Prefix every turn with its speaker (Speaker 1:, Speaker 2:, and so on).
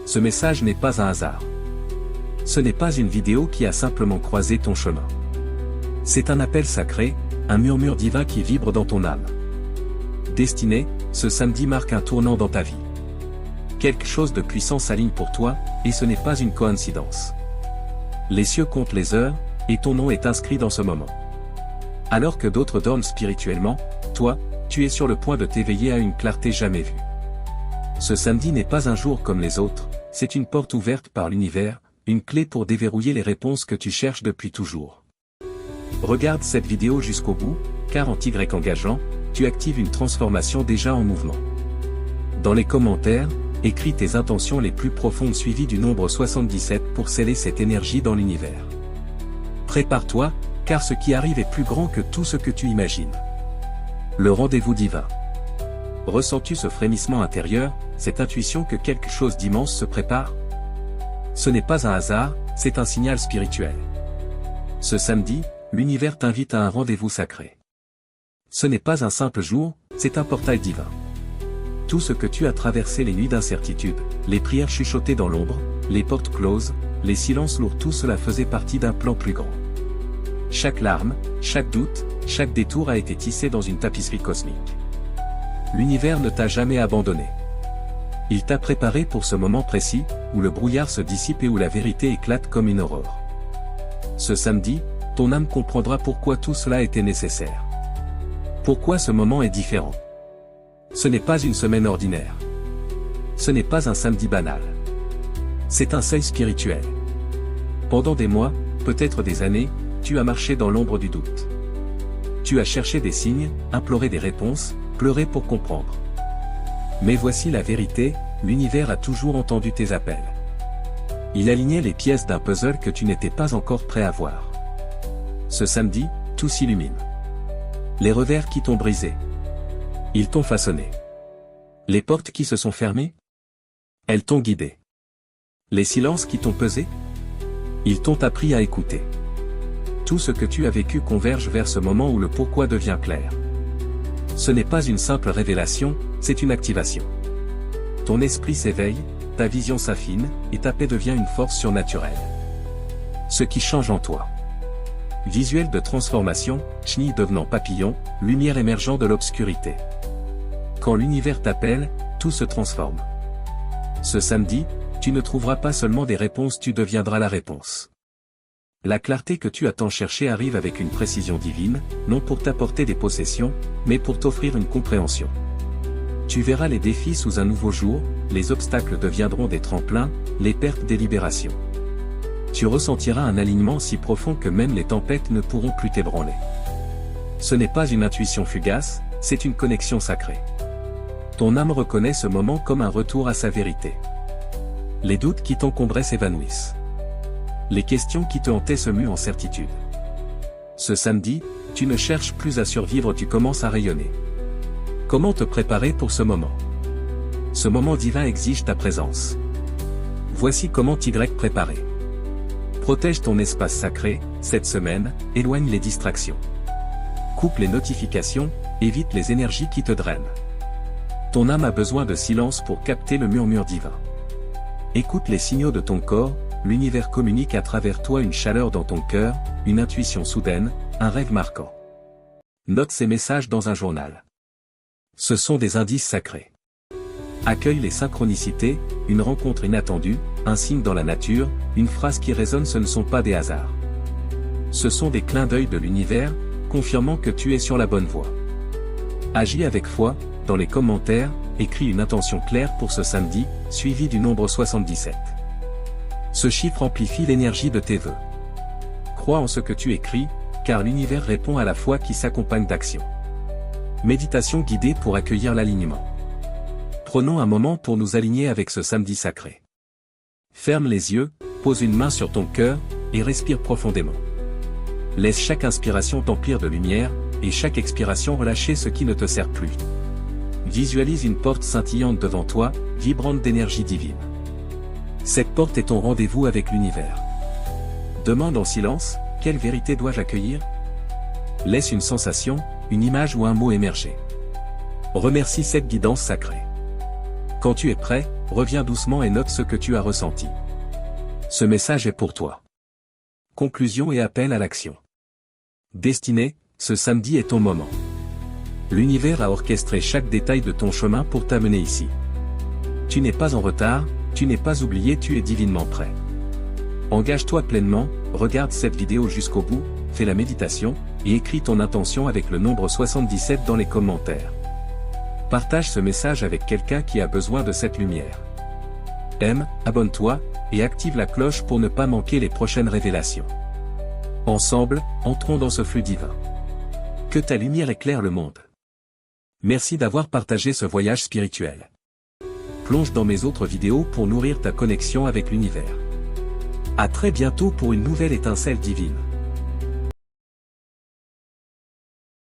Speaker 1: ce message n'est pas un hasard. Ce n'est pas une vidéo qui a simplement croisé ton chemin. C'est un appel sacré, un murmure divin qui vibre dans ton âme. Destinée, ce samedi marque un tournant dans ta vie. Quelque chose de puissant s'aligne pour toi, et ce n'est pas une coïncidence. Les cieux comptent les heures, et ton nom est inscrit dans ce moment. Alors que d'autres dorment spirituellement, toi, tu es sur le point de t'éveiller à une clarté jamais vue. Ce samedi n'est pas un jour comme les autres, c'est une porte ouverte par l'univers, une clé pour déverrouiller les réponses que tu cherches depuis toujours. Regarde cette vidéo jusqu'au bout, car en Y engageant, tu actives une transformation déjà en mouvement. Dans les commentaires, écris tes intentions les plus profondes suivies du nombre 77 pour sceller cette énergie dans l'univers. Prépare-toi, car ce qui arrive est plus grand que tout ce que tu imagines. Le rendez-vous divin. Ressens-tu ce frémissement intérieur, cette intuition que quelque chose d'immense se prépare? Ce n'est pas un hasard, c'est un signal spirituel. Ce samedi, l'univers t'invite à un rendez-vous sacré. Ce n'est pas un simple jour, c'est un portail divin. Tout ce que tu as traversé les nuits d'incertitude, les prières chuchotées dans l'ombre, les portes closes, les silences lourds, tout cela faisait partie d'un plan plus grand. Chaque larme, chaque doute, chaque détour a été tissé dans une tapisserie cosmique. L'univers ne t'a jamais abandonné. Il t'a préparé pour ce moment précis, où le brouillard se dissipe et où la vérité éclate comme une aurore. Ce samedi, ton âme comprendra pourquoi tout cela était nécessaire. Pourquoi ce moment est différent. Ce n'est pas une semaine ordinaire. Ce n'est pas un samedi banal. C'est un seuil spirituel. Pendant des mois, peut-être des années, tu as marché dans l'ombre du doute. Tu as cherché des signes, imploré des réponses, pleuré pour comprendre. Mais voici la vérité, l'univers a toujours entendu tes appels. Il alignait les pièces d'un puzzle que tu n'étais pas encore prêt à voir. Ce samedi, tout s'illumine. Les revers qui t'ont brisé. Ils t'ont façonné. Les portes qui se sont fermées. Elles t'ont guidé. Les silences qui t'ont pesé. Ils t'ont appris à écouter. Tout ce que tu as vécu converge vers ce moment où le pourquoi devient clair. Ce n'est pas une simple révélation, c'est une activation. Ton esprit s'éveille, ta vision s'affine, et ta paix devient une force surnaturelle. Ce qui change en toi. Visuel de transformation, chenille devenant papillon, lumière émergeant de l'obscurité. Quand l'univers t'appelle, tout se transforme. Ce samedi, tu ne trouveras pas seulement des réponses, tu deviendras la réponse. La clarté que tu as tant cherchée arrive avec une précision divine, non pour t'apporter des possessions, mais pour t'offrir une compréhension. Tu verras les défis sous un nouveau jour, les obstacles deviendront des tremplins, les pertes des libérations. Tu ressentiras un alignement si profond que même les tempêtes ne pourront plus t'ébranler. Ce n'est pas une intuition fugace, c'est une connexion sacrée. Ton âme reconnaît ce moment comme un retour à sa vérité. Les doutes qui t'encombraient s'évanouissent. Les questions qui te hantaient se muent en certitude. Ce samedi, tu ne cherches plus à survivre, tu commences à rayonner. Comment te préparer pour ce moment? Ce moment divin exige ta présence. Voici comment t'y préparer. Protège ton espace sacré, cette semaine, éloigne les distractions. Coupe les notifications, évite les énergies qui te drainent. Ton âme a besoin de silence pour capter le murmure divin. Écoute les signaux de ton corps, l'univers communique à travers toi une chaleur dans ton cœur, une intuition soudaine, un rêve marquant. Note ces messages dans un journal. Ce sont des indices sacrés. Accueille les synchronicités, une rencontre inattendue, un signe dans la nature, une phrase qui résonne, ce ne sont pas des hasards. Ce sont des clins d'œil de l'univers, confirmant que tu es sur la bonne voie. Agis avec foi, dans les commentaires, écris une intention claire pour ce samedi, suivi du nombre 77. Ce chiffre amplifie l'énergie de tes vœux. Crois en ce que tu écris, car l'univers répond à la foi qui s'accompagne d'action. Méditation guidée pour accueillir l'alignement. Prenons un moment pour nous aligner avec ce samedi sacré. Ferme les yeux, pose une main sur ton cœur, et respire profondément. Laisse chaque inspiration t'emplir de lumière, et chaque expiration relâcher ce qui ne te sert plus. Visualise une porte scintillante devant toi, vibrante d'énergie divine. Cette porte est ton rendez-vous avec l'univers. Demande en silence, quelle vérité dois-je accueillir? Laisse une sensation, une image ou un mot émerger. Remercie cette guidance sacrée. Quand tu es prêt, reviens doucement et note ce que tu as ressenti. Ce message est pour toi. Conclusion et appel à l'action. Destinée, ce samedi est ton moment. L'univers a orchestré chaque détail de ton chemin pour t'amener ici. Tu n'es pas en retard, tu n'es pas oublié, tu es divinement prêt. Engage-toi pleinement, regarde cette vidéo jusqu'au bout, fais la méditation, et écris ton intention avec le nombre 77 dans les commentaires. Partage ce message avec quelqu'un qui a besoin de cette lumière. Aime, abonne-toi, et active la cloche pour ne pas manquer les prochaines révélations. Ensemble, entrons dans ce flux divin. Que ta lumière éclaire le monde. Merci d'avoir partagé ce voyage spirituel. Plonge dans mes autres vidéos pour nourrir ta connexion avec l'univers. À très bientôt pour une nouvelle étincelle divine.